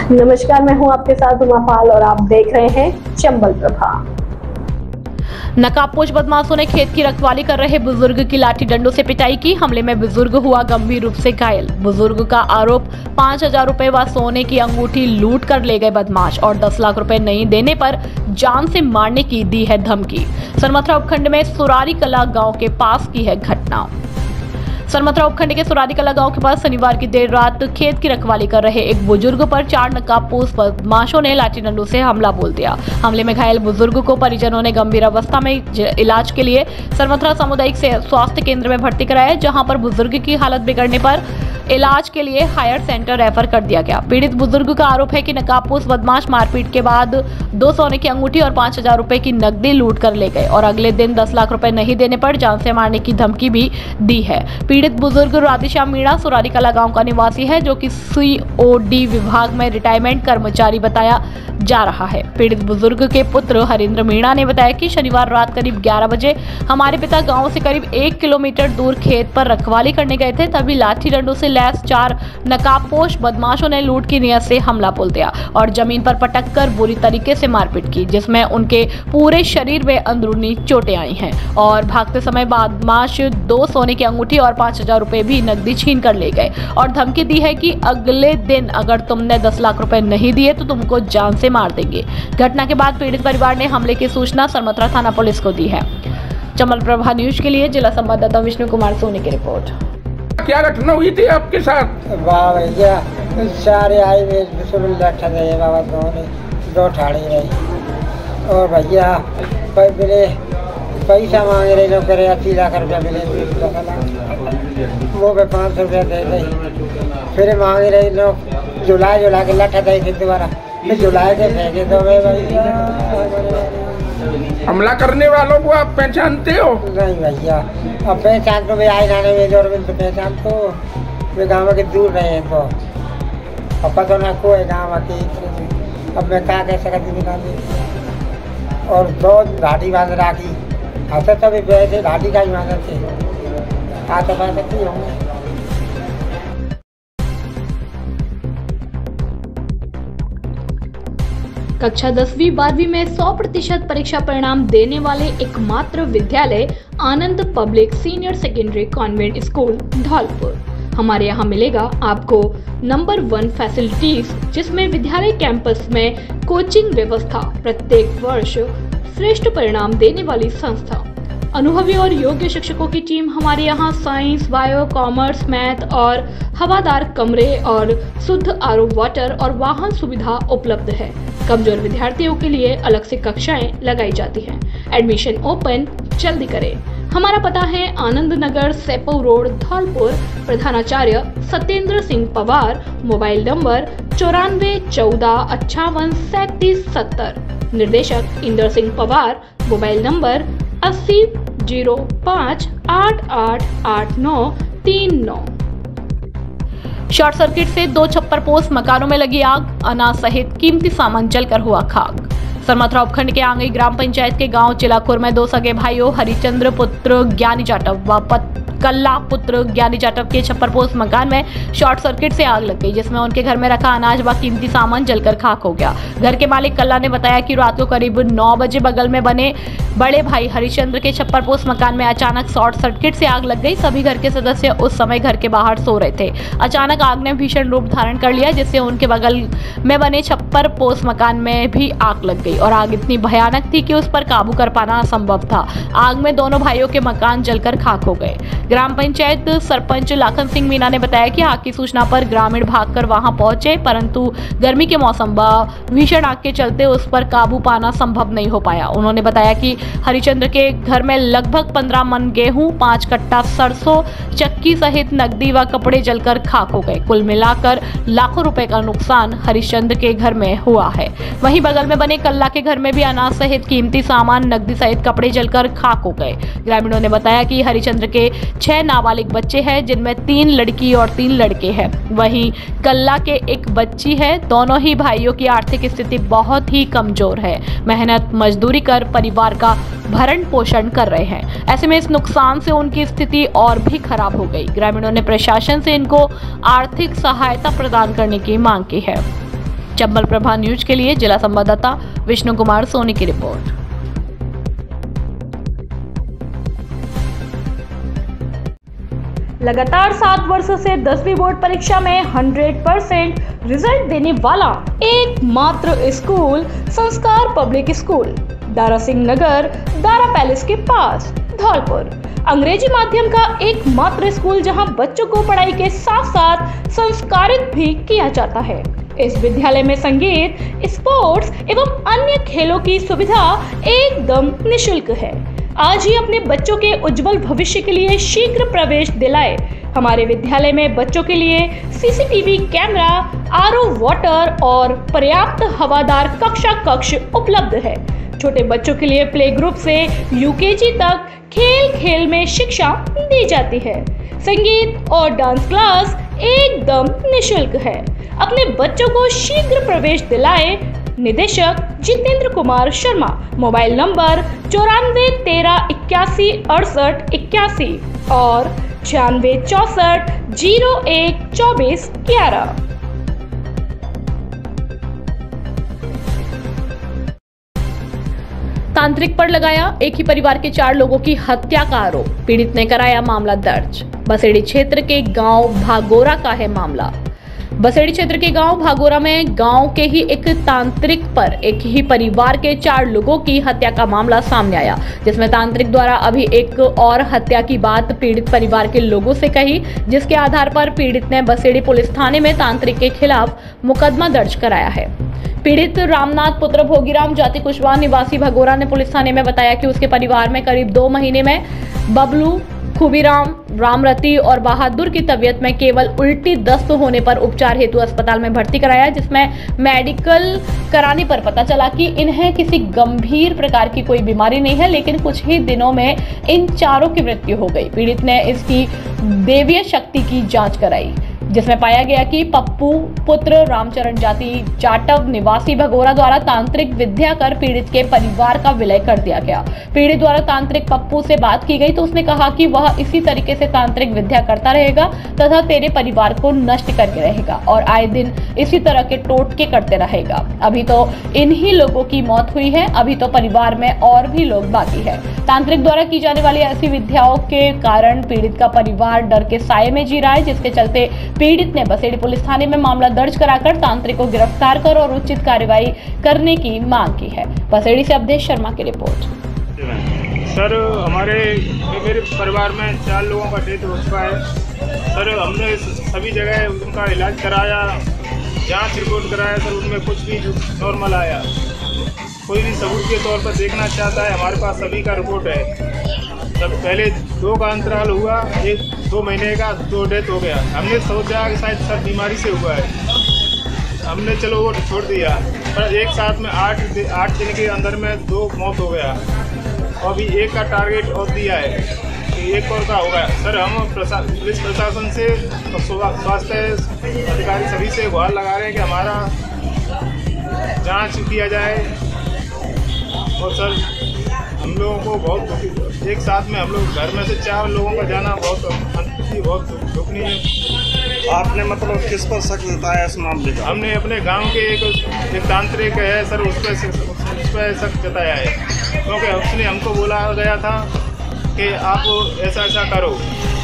नमस्कार, मैं हूं आपके साथ उमा पाल और आप देख रहे हैं चंबल प्रभा। नकाबपोश बदमाशों ने खेत की रखवाली कर रहे बुजुर्ग की लाठी डंडों से पिटाई की। हमले में बुजुर्ग हुआ गंभीर रूप से घायल। बुजुर्ग का आरोप 5,000 रुपए व सोने की अंगूठी लूट कर ले गए बदमाश और 10 लाख रुपए नहीं देने पर जान से मारने की दी है धमकी। सरमथरा उपखंड में सुरारी कला गाँव के पास की है घटना। सरमथरा उपखंड के सुरारी कला गांव के पास शनिवार की देर रात खेत की रखवाली कर रहे एक बुजुर्ग पर 4 नकाबपोश बदमाशों ने लाठी डंडों से हमला बोल दिया। हमले में घायल बुजुर्ग को परिजनों ने गंभीर अवस्था में इलाज के लिए सरमथरा सामुदायिक स्वास्थ्य केंद्र में भर्ती कराया, जहां पर बुजुर्ग की हालत बिगड़ने पर इलाज के लिए हायर सेंटर रेफर कर दिया गया। पीड़ित बुजुर्ग का आरोप है कि नकाबपोश बदमाश मारपीट के बाद 2 सोने की अंगूठी और 5,000 रुपए की नकदी लूट कर ले गए और अगले दिन 10 लाख रुपए नहीं देने पर जान से मारने की धमकी भी दी है। पीड़ित बुजुर्ग राधेश्याम मीणा सुरारी कला गांव का निवासी है, जो कि COD विभाग में रिटायरमेंट कर्मचारी बताया जा रहा है। पीड़ित बुजुर्ग के पुत्र हरिंद्र मीणा ने बताया कि शनिवार रात करीब 11 बजे हमारे पिता गांव से करीब 1 किलोमीटर दूर खेत पर रखवाली करने गए थे, तभी लाठी डंडों से लैस 4 नकाबपोश बदमाशों ने लूट की नियत से हमला बोल दिया और जमीन पर पटक कर बुरी तरीके से मारपीट की, जिसमें उनके पूरे शरीर में अंदरूनी चोटें आई हैं और भागते समय बदमाश 2 सोने की अंगूठी और 5,000 रुपए भी नकदी छीन कर ले गए और धमकी दी है कि अगले दिन अगर तुमने 10 लाख रुपए नहीं दिए तो तुमको जान से मार देंगे। घटना के बाद पीड़ित परिवार ने हमले की सूचना सरमथरा थाना पुलिस को दी है। चंबल प्रभा न्यूज के लिए जिला संवाददाता विष्णु कुमार सोनी की रिपोर्ट। क्या घटना हुई थी आपके साथ? वाह भैया, सारे आए बाबा दो ठाड़ी रही और भैया मिले पैसा मांगे रहे लोग करे 80 लाख रुपया मिले, मुँह पे 500 रुपया दे गई, फिर मांगे रहे लोग जुला के लठा दे थे दोबारा, फिर जुला के फेंके तो भैया। हमला करने वालों को आप पहचानते हो? नहीं भैया, अब पहचान तो आए जाने में जोर में तो पहचान तो वे गाँव के दूर रहे हैं तो अब पता ना को है गाँव के। अब मैं क्या कह सकती निकाली और 2 घाटी बांध राखी आता तभी बैठे घाटी का ही बांधे थे आता पा सकती होंगे। कक्षा 10वीं 12वीं में 100% परीक्षा परिणाम देने वाले एकमात्र विद्यालय Anand public senior secondary convent school Dholpur. हमारे यहाँ मिलेगा आपको नंबर 1 फैसिलिटीज, जिसमें विद्यालय कैंपस में कोचिंग व्यवस्था, प्रत्येक वर्ष श्रेष्ठ परिणाम देने वाली संस्था, अनुभवी और योग्य शिक्षकों की टीम। हमारे यहाँ साइंस, बायो, कॉमर्स, मैथ और हवादार कमरे और शुद्ध RO वाटर और वाहन सुविधा उपलब्ध है। कमजोर विद्यार्थियों के लिए अलग से कक्षाएं लगाई जाती हैं। एडमिशन ओपन जल्दी करें। हमारा पता है आनंद नगर, सेपौ रोड, धौलपुर। प्रधानाचार्य सत्येंद्र सिंह पवार। Mobile number 94 14 58 37 70। निर्देशक Inder Singh Pawar. Mobile number 80 05 88 89 39। Short circuit से 2 छप्परपोश मकानों में लगी आग, अनाज सहित कीमती सामान जलकर हुआ खाक। सरमथरा उपखंड के आंगई ग्राम पंचायत के गांव चिलाखुर में 2 सगे भाइयों हरिचंद्र पुत्र ज्ञानी जाटव व कल्ला पुत्र ज्ञानी जाटव के छप्परपोश मकान में शॉर्ट सर्किट से आग लग गई, जिसमें उनके घर में रखा अनाज व कीमती सामान जलकर खाक हो गया। घर के मालिक कल्ला ने बताया कि रात को करीब 9 बजे बगल में बने बड़े भाई हरिचंद्र के छप्परपोश मकान में अचानक शॉर्ट सर्किट से आग लग गई। सभी घर के सदस्य उस समय घर के बाहर सो रहे थे। अचानक आग ने भीषण रूप धारण कर लिया, जिससे उनके बगल में बने छप्परपोश मकान में भी आग लग गई और आग इतनी भयानक थी कि उस पर काबू कर पाना असंभव था। आग में दोनों भाइयों के मकान जलकर खाक हो गए। ग्राम पंचायत सरपंच लाखन सिंह मीणा ने बताया कि आग की सूचना पर ग्रामीण भागकर वहां पहुंचे, परंतु गर्मी के मौसम व भीषण आग के चलते उस पर काबू पाना संभव नहीं हो पाया। उन्होंने बताया कि हरिचंद्र के घर में लगभग 15 मन गेहूं, 5 कट्टा सरसों, चक्की सहित नकदी व कपड़े जलकर खाक हो गए। कुल मिलाकर लाखों रुपए का नुकसान हरिचंद्र के घर में हुआ है। वहीं बगल में बने कल्ला के घर में भी अनाज सहित कीमती सामान, नकदी सहित कपड़े जलकर खाक हो गए। ग्रामीणों ने बताया कि हरिचंद्र के 6 नाबालिग बच्चे हैं, जिनमें 3 लड़की और 3 लड़के हैं। वहीं कल्ला के एक बच्ची है। दोनों ही भाइयों की आर्थिक स्थिति बहुत ही कमजोर है। मेहनत मजदूरी कर परिवार का भरण पोषण कर रहे हैं। ऐसे में इस नुकसान से उनकी स्थिति और भी खराब हो गई। ग्रामीणों ने प्रशासन से इनको आर्थिक सहायता प्रदान करने की मांग की है। चंबल प्रभा न्यूज के लिए जिला संवाददाता विष्णु कुमार सोनी की रिपोर्ट। लगातार 7 वर्षों से 10वीं बोर्ड परीक्षा में 100% रिजल्ट देने वाला एकमात्र स्कूल संस्कार public school, Dara Singh Nagar, Dara palace के पास, धौलपुर। अंग्रेजी माध्यम का एकमात्र स्कूल जहां बच्चों को पढ़ाई के साथ साथ संस्कारित भी किया जाता है। इस विद्यालय में संगीत, स्पोर्ट्स एवं अन्य खेलों की सुविधा एकदम निःशुल्क है। आज ही अपने बच्चों के उज्जवल भविष्य के लिए शीघ्र प्रवेश दिलाए। हमारे विद्यालय में बच्चों के लिए सीसीटीवी कैमरा, आरओ वाटर और पर्याप्त हवादार कक्ष उपलब्ध है। छोटे बच्चों के लिए प्ले ग्रुप से यूकेजी तक खेल खेल में शिक्षा दी जाती है। संगीत और डांस क्लास एकदम निःशुल्क है। अपने बच्चों को शीघ्र प्रवेश दिलाए। निदेशक जितेंद्र कुमार शर्मा, मोबाइल नंबर 94 13 81 68 81 और 96 64 01 24 11। तांत्रिक पर लगाया एक ही परिवार के 4 लोगों की हत्या का आरोप, पीड़ित ने कराया मामला दर्ज। बसेड़ी क्षेत्र के गांव भागोरा का है मामला। बसेड़ी क्षेत्र के गांव भागोरा में गांव के ही एक तांत्रिक पर एक ही परिवार के 4 लोगों की हत्या का मामला सामने आया, जिसमें तांत्रिक द्वारा अभी एक और हत्या की बात पीड़ित परिवार के लोगों से कही, जिसके आधार पर पीड़ित ने बसेड़ी पुलिस थाने में तांत्रिक के खिलाफ मुकदमा दर्ज कराया है। पीड़ित रामनाथ पुत्र भोगीराम जाति कुशवाहा निवासी भगोरा ने पुलिस थाने में बताया कि उसके परिवार में करीब 2 महीने में बबलू, खूबीराम, रामरती और बहादुर की तबीयत में केवल उल्टी दस्त होने पर उपचार हेतु अस्पताल में भर्ती कराया, जिसमें मेडिकल कराने पर पता चला कि इन्हें किसी गंभीर प्रकार की कोई बीमारी नहीं है, लेकिन कुछ ही दिनों में इन 4 की मृत्यु हो गई। पीड़ित ने इसकी देवीय शक्ति की जांच कराई, जिसमें पाया गया कि पप्पू पुत्र रामचरण जाति जाटव निवासी भगोरा द्वारा तांत्रिक विद्या कर पीड़ित के परिवार का विलय कर दिया गया। पीड़ित द्वारा तांत्रिक पप्पू से बात की गई तो उसने कहा कि वह इसी तरीके से तांत्रिक विद्या करता रहेगा तथा तेरे परिवार को नष्ट करके रहेगा और आए दिन इसी तरह के टोटके करते रहेगा। अभी तो इन्हीं लोगों की मौत हुई है, अभी तो परिवार में और भी लोग बाकी है। तांत्रिक द्वारा की जाने वाली ऐसी विद्याओं के कारण पीड़ित का परिवार डर के साये में जी रहा है, जिसके चलते पीड़ित ने बसेड़ी पुलिस थाने में मामला दर्ज कराकर तांत्रिक को गिरफ्तार कर और उचित कार्रवाई करने की मांग की है। बसेड़ी से अवधेश शर्मा की रिपोर्ट। सर, मेरे परिवार में 4 लोगों का डेथ हो चुका है। सर, हमने सभी जगह उनका इलाज कराया, जांच रिपोर्ट कराया। सर, उनमें कुछ भी नॉर्मल आया। कोई भी सबूत के तौर पर देखना चाहता है, हमारे पास सभी का रिपोर्ट है। तब पहले 2 का अंतराल हुआ, 2 महीने का 2 डेथ हो गया। हमने सोचा कि शायद सर बीमारी से हुआ है, हमने चलो वो छोड़ दिया, पर एक साथ में 8 दिन के अंदर में 2 मौत हो गया। और अभी 1 का टारगेट और दिया है कि 1 और का होगा। सर, हम पुलिस प्रशासन से और स्वास्थ्य अधिकारी सभी से गुहार लगा रहे हैं कि हमारा जांच किया जाए। और सर, हम लोगों को बहुत एक साथ में हम लोग घर में से 4 लोगों का जाना बहुत दुखनीय है। आपने मतलब किस पर शक जताया इस मामले का? हमने अपने गांव के एक तांत्रिक है सर, उस पर शक जताया है, क्योंकि उसने हमको बोला गया था कि आप ऐसा करो,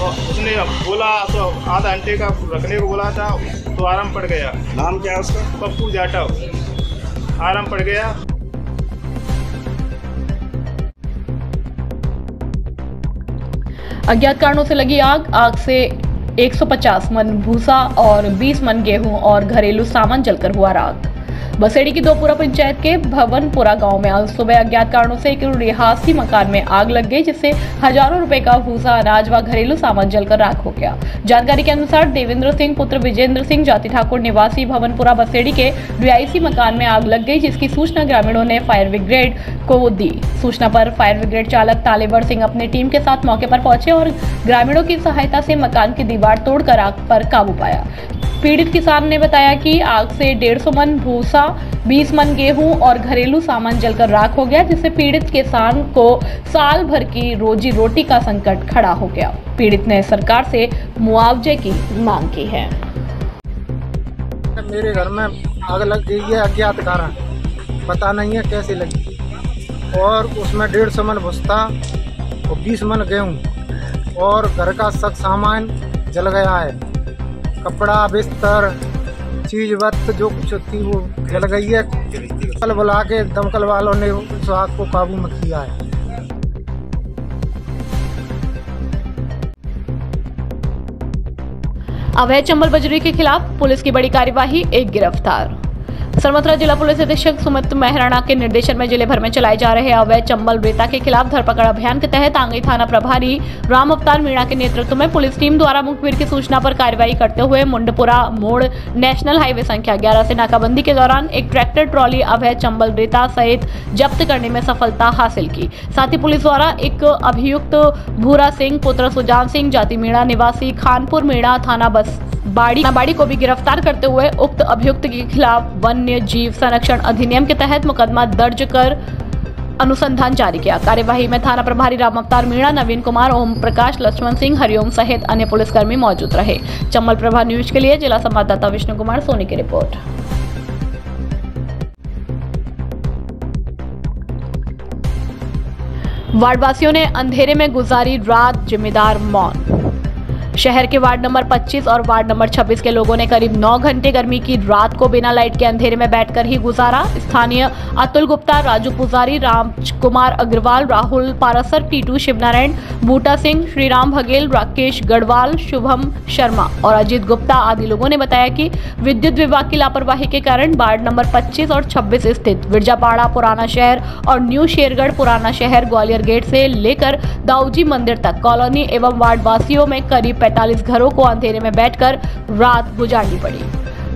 और उसने बोला तो आधा घंटे का रखने को बोला था, तो आराम पड़ गया। नाम क्या है उसका? पप्पू जाटव। आराम पड़ गया। अज्ञात कारणों से लगी आग से 150 मन भूसा और 20 मन गेहूं और घरेलू सामान जलकर हुआ राख। बसेड़ी की दोपुरा पंचायत के भवनपुरा गांव में आज सुबह अज्ञात कारणों से एक रिहायशी मकान में आग लग गई, जिससे हजारों रुपए का भूसा, अनाज व घरेलू सामान जलकर राख हो गया। जानकारी के अनुसार देवेंद्र सिंह पुत्र विजेंद्र सिंह जाति ठाकुर निवासी भवनपुरा बसेड़ी के रिहायशी मकान में आग लग गई, जिसकी सूचना ग्रामीणों ने फायर ब्रिगेड को दी। सूचना पर फायर ब्रिगेड चालक तालेवर सिंह अपनी टीम के साथ मौके पर पहुंचे और ग्रामीणों की सहायता से मकान की दीवार तोड़कर आग पर काबू पाया। पीड़ित किसान ने बताया कि आग से 150 मन भूसा, 20 मन गेहूं और घरेलू सामान जलकर राख हो गया, जिससे पीड़ित किसान को साल भर की रोजी रोटी का संकट खड़ा हो गया। पीड़ित ने सरकार से मुआवजे की मांग की है। मेरे घर में आग लग गई है अज्ञात कारण, पता नहीं है कैसे लगी। और उसमें 150 मन भुस्ता और 20 मन गेहूँ और घर का सब सामान जल गया है। कपड़ा, बिस्तर, चीज वक्त जो कुछ थी वो जल गई है। कल बुला के दमकल वालों ने उस आग को काबू में किया है। अवैध चंबल बजरी के खिलाफ पुलिस की बड़ी कार्यवाही, एक गिरफ्तार। सरमथुरा जिला पुलिस अधीक्षक सुमित मेहराणा के निर्देशन में जिले भर में चलाए जा रहे अवैध चंबल रेता के खिलाफ धरपकड़ अभियान के तहत आंगई थाना प्रभारी राम अवतार मीणा के नेतृत्व में पुलिस टीम द्वारा मुखबिर की सूचना पर कार्रवाई करते हुए मुंडपुरा मोड़ नेशनल हाईवे संख्या 11 से नाकाबंदी के दौरान एक ट्रैक्टर ट्रॉली अवैध चंबल रेता सहित जब्त करने में सफलता हासिल की। साथ ही पुलिस द्वारा एक अभियुक्त भूरा सिंह पुत्र सुजान सिंह जाति मीणा निवासी खानपुर मीणा थाना बाड़ी को भी गिरफ्तार करते हुए उक्त अभियुक्त के खिलाफ वन्य जीव संरक्षण अधिनियम के तहत मुकदमा दर्ज कर अनुसंधान जारी किया। कार्यवाही में थाना प्रभारी राम अवतार मीणा, नवीन कुमार, ओम प्रकाश, लक्ष्मण सिंह, हरिओम सहित अन्य पुलिसकर्मी मौजूद रहे। चंबल प्रभा न्यूज के लिए जिला संवाददाता विष्णु कुमार सोनी की रिपोर्ट। वार्डवासियों ने अंधेरे में गुजारी रात, जिम्मेदार मौन। शहर के वार्ड नंबर 25 और वार्ड नंबर 26 के लोगों ने करीब 9 घंटे गर्मी की रात को बिना लाइट के अंधेरे में बैठकर ही गुजारा। स्थानीय अतुल गुप्ता, राजू पुजारी, राम कुमार अग्रवाल, राहुल पारासर, टीटू शिवनारायण, बूटा सिंह, श्रीराम बघेल, राकेश गढ़वाल, शुभम शर्मा और अजीत गुप्ता आदि लोगों ने बताया कि विद्युत विभाग की लापरवाही के कारण वार्ड नंबर 25 और 26 स्थित विरजापाड़ा पुराना शहर और न्यू शेरगढ़ पुराना शहर ग्वालियर गेट से लेकर दाऊजी मंदिर तक कॉलोनी एवं वार्ड वासियों में करीब 45 घरों को अंधेरे में बैठकर रात गुजारनी पड़ी।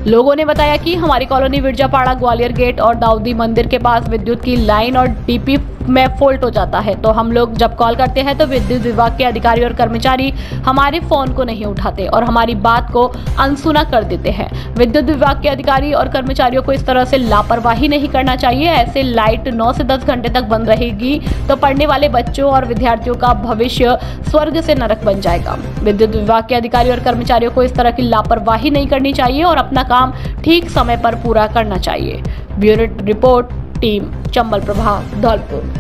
लोगों ने बताया कि हमारी कॉलोनी विरजापाड़ा ग्वालियर गेट और दाऊदी मंदिर के पास विद्युत की लाइन और डीपी में फॉल्ट हो जाता है, तो हम लोग जब कॉल करते हैं तो विद्युत विभाग के अधिकारी और कर्मचारी हमारे फोन को नहीं उठाते और हमारी बात को अनसुना कर देते हैं। विद्युत विभाग के अधिकारी और कर्मचारियों को इस तरह से लापरवाही नहीं करना चाहिए। ऐसे लाइट 9 से 10 घंटे तक बंद रहेगी तो पढ़ने वाले बच्चों और विद्यार्थियों का भविष्य स्वर्ग से नरक बन जाएगा। विद्युत विभाग के अधिकारी और कर्मचारियों को इस तरह की लापरवाही नहीं करनी चाहिए और अपना काम ठीक समय पर पूरा करना चाहिए। Bureau report, team Chambal Prabha, Dholpur.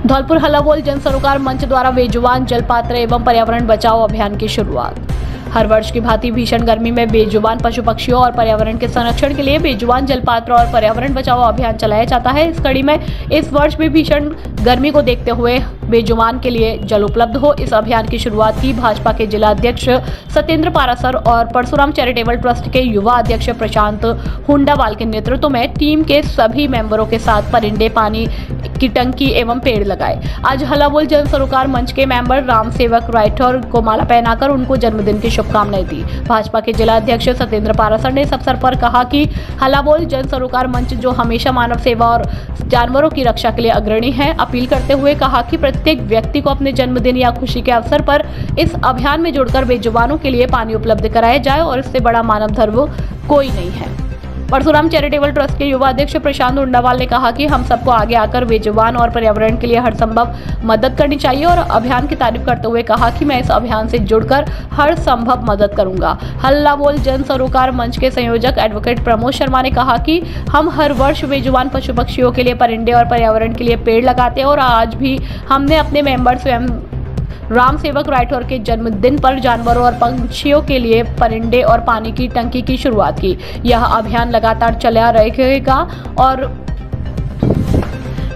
Dholpur हल्ला बोल जन सरोकार मंच द्वारा बेजुबान जलपात्र एवं पर्यावरण बचाओ अभियान की शुरुआत। हर वर्ष की भांति भीषण गर्मी में बेजुबान पशु पक्षियों और पर्यावरण के संरक्षण के लिए बेजुबान जलपात्र और पर्यावरण बचाओ अभियान चलाया जाता है। इस कड़ी में इस वर्ष भी भीषण गर्मी को देखते हुए बेजुबान के लिए जल उपलब्ध हो, इस अभियान की शुरुआत की भाजपा के जिला अध्यक्ष सत्येंद्र पारासर और परशुराम चैरिटेबल ट्रस्ट के युवा अध्यक्ष प्रशांत हुंडावाल के नेतृत्व में टीम के सभी मेंबरों के साथ परिंदे, पानी की टंकी एवं पेड़ लगाए। आज हल्ला बोल जन सरोकार मंच के मेंबर राम सेवक राठौर को माला पहनाकर उनको जन्मदिन की शुभकामनाएं दी। भाजपा के जिला अध्यक्ष सत्येंद्र पारासर ने इस अवसर पर कहा कि हल्ला बोल जन सरोकार मंच जो हमेशा मानव सेवा और जानवरों की रक्षा के लिए अग्रणी है, अपील करते हुए कहा कि प्रत्येक व्यक्ति को अपने जन्मदिन या खुशी के अवसर पर इस अभियान में जुड़कर बेजुबानों के लिए पानी उपलब्ध कराया जाए और इससे बड़ा मानव धर्म कोई नहीं है। परशुराम चैरिटेबल ट्रस्ट के युवा अध्यक्ष प्रशांत हुंडावाल ने कहा कि हम सबको आगे आकर बेजुबान और पर्यावरण के लिए हर संभव मदद करनी चाहिए और अभियान की तारीफ करते हुए कहा कि मैं इस अभियान से जुड़कर हर संभव मदद करूंगा। हल्ला बोल जन सरोकार मंच के संयोजक एडवोकेट प्रमोद शर्मा ने कहा कि हम हर वर्ष बेजुबान पशु पक्षियों के लिए परिंदे और पर्यावरण के लिए पेड़ लगाते हैं और आज भी हमने अपने मेंबर स्वयं राम सेवक राठौर के जन्मदिन पर जानवरों और पंछियों के लिए परिंदे और पानी की टंकी की शुरुआत की। यह अभियान लगातार चला रहेगा और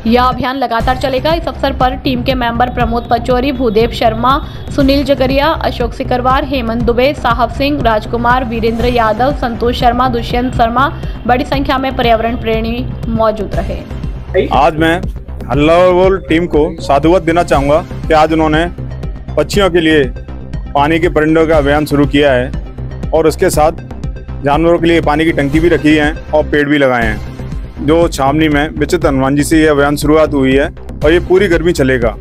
इस अवसर पर टीम के मेंबर प्रमोद पचौरी, भूदेव शर्मा, सुनील जगरिया, अशोक सिकरवार, हेमंत दुबे, साहब सिंह, राजकुमार, वीरेंद्र यादव, संतोष शर्मा, दुष्यंत शर्मा बड़ी संख्या में पर्यावरण प्रेमी मौजूद रहे। आज मैं हल्ला बोल टीम को साधुवाद देना चाहूँगा कि आज उन्होंने पक्षियों के लिए पानी के परिंदों का अभियान शुरू किया है और उसके साथ जानवरों के लिए पानी की टंकी भी रखी है और पेड़ भी लगाए हैं। जो छावनी में विचित हनुमान जी से ये अभियान शुरुआत हुई है और ये पूरी गर्मी चलेगा।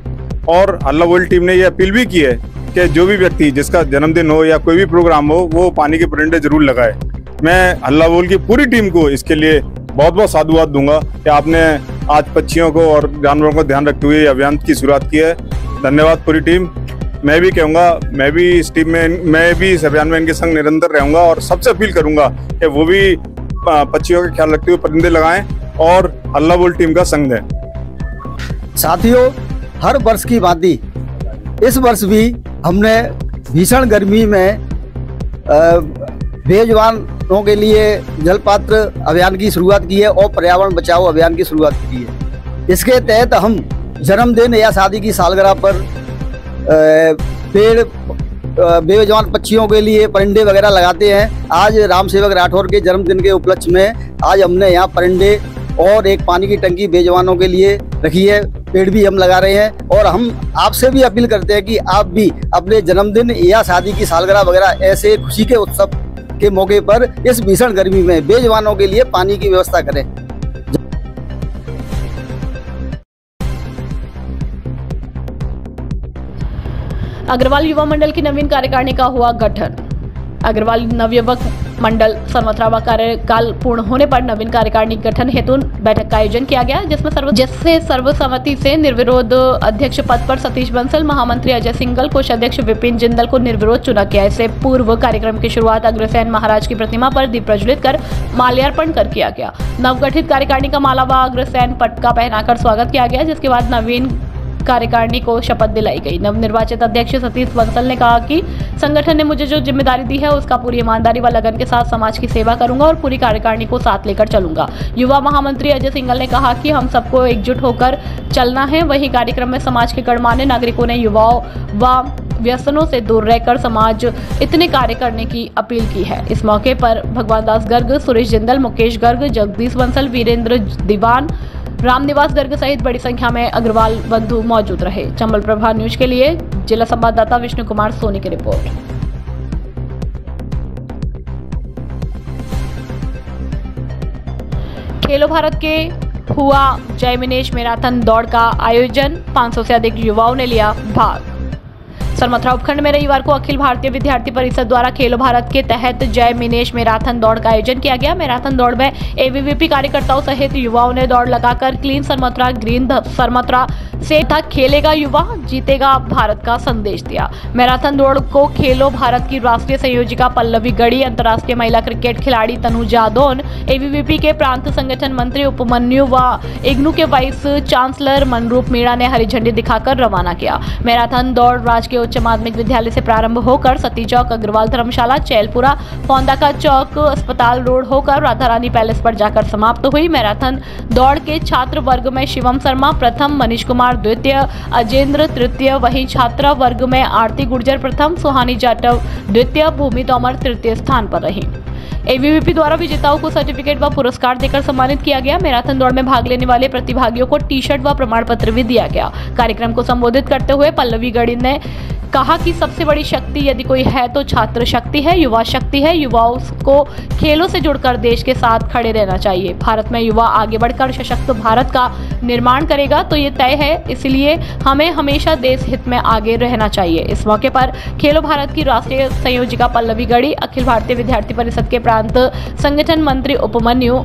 और हल्ला बोल टीम ने ये अपील भी की है कि जो भी व्यक्ति जिसका जन्मदिन हो या कोई भी प्रोग्राम हो वो पानी के परिंदे जरूर लगाए। मैं हल्ला बोल की पूरी टीम को इसके लिए बहुत बहुत साधुवाद दूंगा कि आपने आज पक्षियों को और जानवरों को ध्यान रखते हुए अभियान की शुरुआत की है। धन्यवाद पूरी टीम। मैं भी कहूँगा, मैं भी इस टीम में, मैं भी इस अभियान में इनके संग निरंतर रहूँगा और सबसे अपील करूँगा कि वो भी पक्षियों का ख्याल रखते हुए परिंदे लगाएं और अल्लाह बोल टीम का संग दें। साथियों, हर वर्ष की भांति इस वर्ष भी हमने भीषण गर्मी में बेजुबानों के लिए जलपात्र अभियान की शुरुआत की है और पर्यावरण बचाओ अभियान की शुरुआत की है। इसके तहत हम जन्मदिन या शादी की सालगिरह पर पेड़ बेजुबान पक्षियों के लिए परिंदे वगैरह लगाते हैं। आज राम सेवक राठौर के जन्मदिन के उपलक्ष्य में आज हमने यहाँ परिंदे और एक पानी की टंकी बेजुबानों के लिए रखी है। पेड़ भी हम लगा रहे हैं और हम आपसे भी अपील करते हैं कि आप भी अपने जन्मदिन या शादी की सालगिरह वगैरह ऐसे खुशी के उत्सव के मौके पर इस भीषण गर्मी में बेजुबानों के लिए पानी की व्यवस्था करें। अग्रवाल युवा मंडल की नवीन कार्यकारिणी का हुआ गठन। अग्रवाल नवयुवक मंडल सरमथरा कार्यकाल पूर्ण होने पर नवीन कार्यकारिणी गठन हेतु बैठक का आयोजन किया गया, जिससे सर्वसम्मति से निर्विरोध अध्यक्ष पद पर सतीश बंसल, महामंत्री अजय सिंघल, कोषाध्यक्ष विपिन जिंदल को निर्विरोध चुना गया। इससे पूर्व कार्यक्रम की शुरुआत अग्रसेन महाराज की प्रतिमा पर दीप प्रज्वलित कर माल्यार्पण कर किया गया। नवगठित कार्यकारिणी का माला व अग्रसेन पटका पहनाकर स्वागत किया गया, जिसके बाद नवीन कार्यकारिणी को शपथ दिलाई गई। नवनिर्वाचित अध्यक्ष सतीश बंसल ने कहा कि संगठन ने मुझे जो जिम्मेदारी दी है उसका पूरी ईमानदारी व लगन के साथ समाज की सेवा करूंगा और पूरी कार्यकारिणी को साथ लेकर चलूंगा। युवा महामंत्री अजय सिंघल ने कहा कि हम सबको एकजुट होकर चलना है। वहीं कार्यक्रम में समाज के गणमान्य नागरिकों ने युवाओं व व्यसनों से दूर रहकर समाज इतने कार्य करने की अपील की है। इस मौके पर भगवान दास गर्ग, सुरेश जिंदल, मुकेश गर्ग, जगदीश बंसल, वीरेंद्र दीवान, रामनिवास गर्ग सहित बड़ी संख्या में अग्रवाल बंधु मौजूद रहे। चंबल प्रभा न्यूज के लिए जिला संवाददाता विष्णु कुमार सोनी की रिपोर्ट। खेलो भारत के हुआ जयमिनेश मैराथन दौड़ का आयोजन, 500 से अधिक युवाओं ने लिया भाग। सरमथरा उपखंड में रविवार को अखिल भारतीय विद्यार्थी परिषद द्वारा खेलो भारत के तहत जय मिनेश मैराथन दौड़ का आयोजन किया गया। मैराथन दौड़ में एबीवीपी कार्यकर्ताओं सहित युवाओं ने दौड़ लगाकर क्लीन सरमथरा, ग्रीन सरमथरा से था खेलेगा युवा जीतेगा भारत का संदेश दिया। मैराथन दौड़ को खेलो भारत की राष्ट्रीय संयोजिका पल्लवी गढ़ी, अंतर्राष्ट्रीय महिला क्रिकेट खिलाड़ी तनु जादौन, एबीवीपी के प्रांत संगठन मंत्री उपमन्यु व इग्नू के वाइस चांसलर मनरूप मीणा ने हरी झंडी दिखाकर रवाना किया। मैराथन दौड़ राजकीय उच्च माध्यमिक विद्यालय से प्रारंभ होकर सती चौक, अग्रवाल धर्मशाला, चैलपुरा, फौंदा का चौक, अस्पताल रोड होकर राधा रानी पैलेस पर जाकर समाप्त हुई। मैराथन दौड़ के छात्र वर्ग में शिवम शर्मा प्रथम, मनीष कुमार द्वितीय, अजेंद्र तृतीय, वहीं छात्रा वर्ग में आरती गुर्जर प्रथम, सुहानी जाटव द्वितीय, भूमि तोमर तृतीय स्थान पर रही। एबीवीपी द्वारा विजेताओं को सर्टिफिकेट व पुरस्कार देकर सम्मानित किया गया। मैराथन दौड़ में भाग लेने वाले प्रतिभागियों को टी शर्ट व प्रमाण पत्र भी दिया गया। कार्यक्रम को संबोधित करते हुए पल्लवी गढ़ी ने कहा कि सबसे बड़ी शक्ति यदि कोई है तो छात्र शक्ति है, युवा शक्ति है। युवाओं को खेलों से जुड़कर देश के साथ खड़े रहना चाहिए। भारत में युवा आगे बढ़कर सशक्त भारत का निर्माण करेगा तो ये तय है, इसलिए हमें हमेशा देश हित में आगे रहना चाहिए। इस मौके पर खेलो भारत की राष्ट्रीय संयोजिका पल्लवी गढ़ी, अखिल भारतीय विद्यार्थी परिषद के प्रांत संगठन मंत्री उपमन्यु,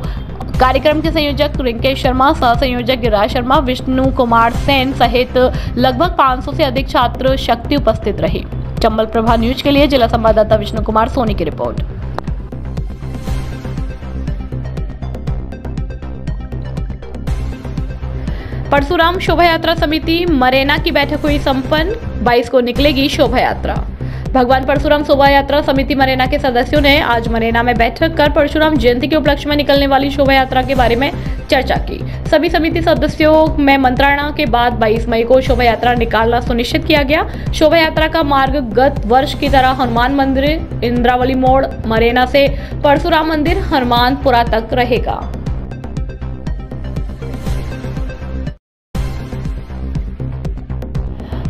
कार्यक्रम के संयोजक रिंकेश शर्मा, सह संयोजक गिरिराज शर्मा, विष्णु कुमार सेन सहित लगभग 500 से अधिक छात्र शक्ति उपस्थित रही। चंबल प्रभा न्यूज के लिए जिला संवाददाता विष्णु कुमार सोनी की रिपोर्ट। परशुराम शोभा यात्रा समिति मरेना की बैठक हुई संपन्न, 22 को निकलेगी शोभा यात्रा। भगवान परशुराम शोभा यात्रा समिति मरेना के सदस्यों ने आज मरेना में बैठक कर परशुराम जयंती के उपलक्ष्य में निकलने वाली शोभा यात्रा के बारे में चर्चा की। सभी समिति सदस्यों में मंत्रणा के बाद 22 मई को शोभा यात्रा निकालना सुनिश्चित किया गया। शोभा यात्रा का मार्ग गत वर्ष की तरह हनुमान मंदिर, इंद्रावली मोड़, मरेना से परशुराम मंदिर, हनुमानपुरा तक रहेगा।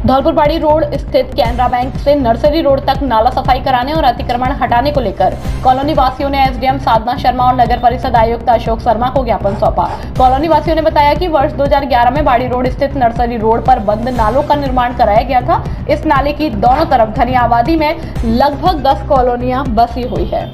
धौलपुर बाड़ी रोड स्थित कैनरा बैंक से नर्सरी रोड तक नाला सफाई कराने और अतिक्रमण हटाने को लेकर कॉलोनी वासियों ने एसडीएम साधना शर्मा और नगर परिषद आयुक्त अशोक शर्मा को ज्ञापन सौंपा। कॉलोनी वासियों ने बताया कि वर्ष 2011 में बाड़ी रोड स्थित नर्सरी रोड पर बंद नालों का निर्माण कराया गया था। इस नाले की दोनों तरफ घनी आबादी में लगभग 10 कॉलोनियां बसी हुई है।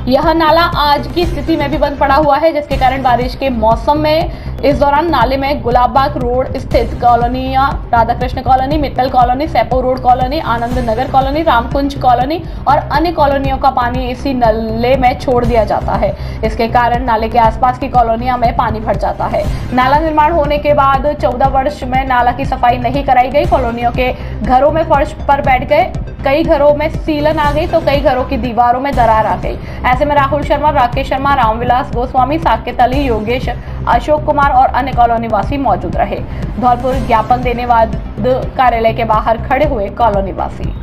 यह नाला आज की स्थिति में भी बंद पड़ा हुआ है, जिसके कारण बारिश के मौसम में इस दौरान नाले में गुलाबबाग रोड स्थित कॉलोनियां Radhakrishna colony, Mittal colony, Saipau road colony, Anand Nagar colony, Ramkunj colony और अन्य कॉलोनियों का पानी इसी नाले में छोड़ दिया जाता है। इसके कारण नाले के आसपास की कॉलोनियां में पानी भर जाता है। नाला निर्माण होने के बाद 14 वर्ष में नाला की सफाई नहीं कराई गई। कॉलोनियों के घरों में फर्श पर बैठ गए, कई घरों में सीलन आ गई तो कई घरों की दीवारों में दरार आ गई। ऐसे में राहुल शर्मा, राकेश शर्मा, रामविलास गोस्वामी, साकेत अली, योगेश, अशोक कुमार और अन्य कॉलोनी वासी मौजूद रहे। धौलपुर ज्ञापन देने वाद कार्यालय के बाहर खड़े हुए कॉलोनी वासी।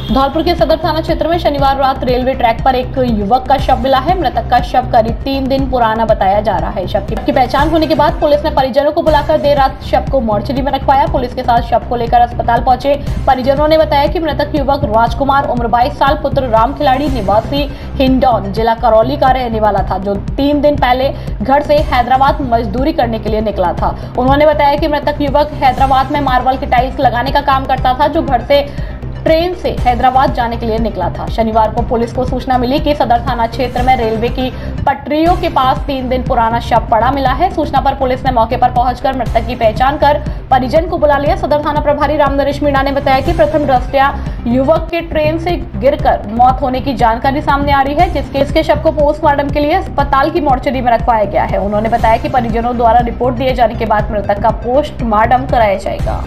धौलपुर के सदर थाना क्षेत्र में शनिवार रात रेलवे ट्रैक पर एक युवक का शव मिला है। मृतक का शव करीब 3 दिन पुराना बताया जा रहा है। शव की पहचान होने के बाद पुलिस ने परिजनों को बुलाकर देर रात शव को मोर्चरी में रखवाया। पुलिस के साथ शव को लेकर अस्पताल पहुंचे परिजनों ने बताया कि मृतक युवक राजकुमार, उम्र 22 साल, पुत्र राम खिलाड़ी, निवासी हिंडौन, जिला करौली का रहने वाला था, जो 3 दिन पहले घर से हैदराबाद मजदूरी करने के लिए निकला था। उन्होंने बताया कि मृतक युवक हैदराबाद में मार्बल की टाइल्स लगाने का काम करता था, जो घर से ट्रेन से हैदराबाद जाने के लिए निकला था। शनिवार को पुलिस को सूचना मिली कि सदर थाना क्षेत्र में रेलवे की पटरियों के पास 3 दिन पुराना शव पड़ा मिला है। सूचना पर पुलिस ने मौके पर पहुंचकर मृतक की पहचान कर परिजन को बुला लिया। सदर थाना प्रभारी रामनरेश मीणा ने बताया कि प्रथम दृष्टया युवक के ट्रेन से गिरकर मौत होने की जानकारी सामने आ रही है, जिसके शव को पोस्टमार्टम के लिए अस्पताल की मोर्चरी में रखवाया गया है। उन्होंने बताया कि परिजनों द्वारा रिपोर्ट दिए जाने के बाद मृतक का पोस्टमार्टम कराया जाएगा।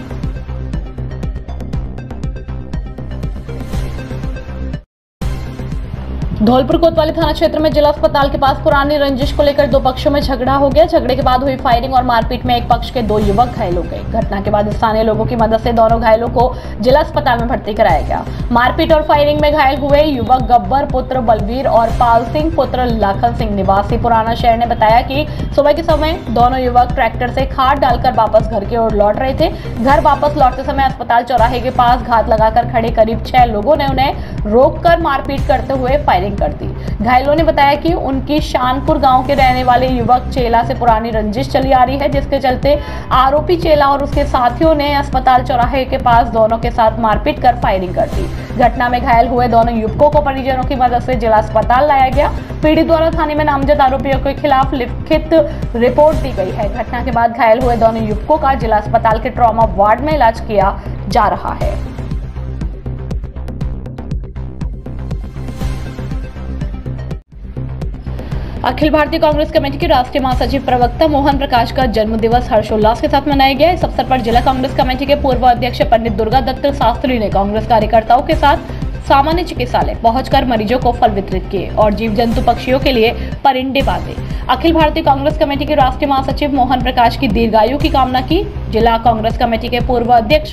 धौलपुर कोतवाली थाना क्षेत्र में जिला अस्पताल के पास पुरानी रंजिश को लेकर 2 पक्षों में झगड़ा हो गया। झगड़े के बाद हुई फायरिंग और मारपीट में एक पक्ष के 2 युवक घायल हो गए। घटना के बाद स्थानीय लोगों की मदद से दोनों घायलों को जिला अस्पताल में भर्ती कराया गया। मारपीट और फायरिंग में घायल हुए युवक गब्बर पुत्र बलवीर और पाल सिंह पुत्र लाखन सिंह निवासी पुराना शहर ने बताया कि सुबह के समय दोनों युवक ट्रैक्टर से खाद डालकर वापस घर की ओर लौट रहे थे। घर वापस लौटते समय अस्पताल चौराहे के पास घात लगाकर खड़े करीब 6 लोगों ने उन्हें रोककर मारपीट करते हुए फायरिंग कर दी। घायलों ने बताया कि उनकी शानपुर गांव के रहने वाले युवक चेला से पुरानी रंजिश चली आ रही है, जिसके चलते आरोपी चेला और उसके साथियों ने अस्पताल चौराहे के पास दोनों के साथ मारपीट कर फायरिंग कर दी। घटना में घायल हुए दोनों युवकों को परिजनों की मदद से जिला अस्पताल लाया गया। पीड़ित द्वारा थाने में नामजद आरोपियों के खिलाफ लिखित रिपोर्ट दी गई है। घटना के बाद घायल हुए दोनों युवकों का जिला अस्पताल के ट्रॉमा वार्ड में इलाज किया जा रहा है। अखिल भारतीय कांग्रेस कमेटी के राष्ट्रीय महासचिव प्रवक्ता मोहन प्रकाश का जन्म दिवस हर्षोल्लास के साथ मनाया गया। इस अवसर पर जिला कांग्रेस कमेटी के पूर्व अध्यक्ष पंडित दुर्गा दत्त शास्त्री ने कांग्रेस कार्यकर्ताओं के साथ सामान्य चिकित्सालय पहुंचकर मरीजों को फल वितरित किए और जीव जंतु पक्षियों के लिए परिंदे बांधे। अखिल भारतीय कांग्रेस कमेटी के राष्ट्रीय महासचिव मोहन प्रकाश की दीर्घायु की कामना की। जिला कांग्रेस कमेटी के पूर्व अध्यक्ष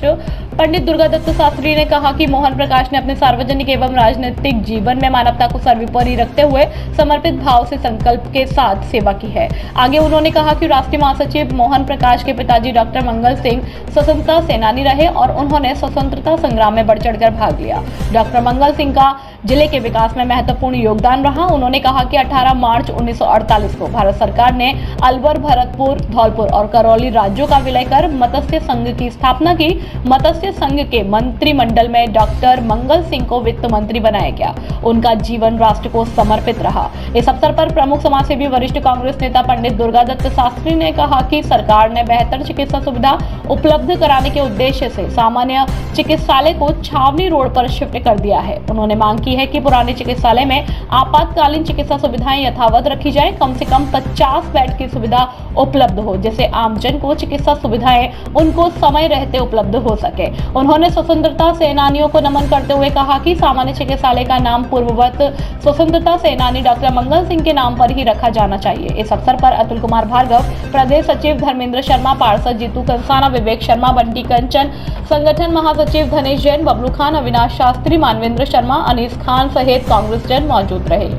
पंडित दुर्गा दत्त शास्त्री ने कहा कि मोहन प्रकाश ने अपने सार्वजनिक एवं राजनीतिक जीवन में मानवता को सर्वोपरि रखते हुए समर्पित भाव से संकल्प के साथ सेवा की है। आगे उन्होंने कहा कि राष्ट्रीय महासचिव मोहन प्रकाश के पिताजी डॉक्टर मंगल सिंह स्वतंत्रता सेनानी रहे और उन्होंने स्वतंत्रता संग्राम में बढ़ चढ़कर भाग लिया। डॉक्टर मंगल सिंह का जिले के विकास में महत्वपूर्ण योगदान रहा। उन्होंने कहा कि 18 मार्च 1948 को भारत सरकार ने अलवर, भरतपुर, धौलपुर और करौली राज्यों का विलय कर मत्स्य संघ की स्थापना की। मत्स्य संघ के मंत्रिमंडल में डॉक्टर मंगल सिंह को वित्त मंत्री बनाया गया। उनका जीवन राष्ट्र को समर्पित रहा। इस अवसर पर प्रमुख समाजसेवी वरिष्ठ कांग्रेस नेता पंडित दुर्गा दत्त शास्त्री ने कहा कि सरकार ने बेहतर चिकित्सा सुविधा उपलब्ध कराने के उद्देश्य से सामान्य चिकित्सालय को छावनी रोड पर शिफ्ट कर दिया है। उन्होंने मांग की है कि पुराने चिकित्सालय में आपातकालीन चिकित्सा सुविधाएं यथावत रखी जाए। कम से कम 50 बेड की सुविधा उपलब्ध हो, जिससे आमजन को चिकित्सा सुविधाएं उनको समय रहते उपलब्ध हो सके। उन्होंने स्वतंत्रता सेनानियों को नमन करते हुए कहा कि सामान्य चिकित्सालय का नाम पूर्ववत स्वतंत्रता सेनानी डॉक्टर मंगल सिंह के नाम पर ही रखा जाना चाहिए। इस अवसर पर अतुल कुमार भार्गव, प्रदेश सचिव धर्मेंद्र शर्मा, पार्षद जीतू कंसाना, विवेक शर्मा, बंटी कंचन, संगठन महासचिव धनेश जैन, बबलू खान, अविनाश शास्त्री, मानवेंद्र शर्मा, अनीस खान सहित कांग्रेस जन मौजूद रहे।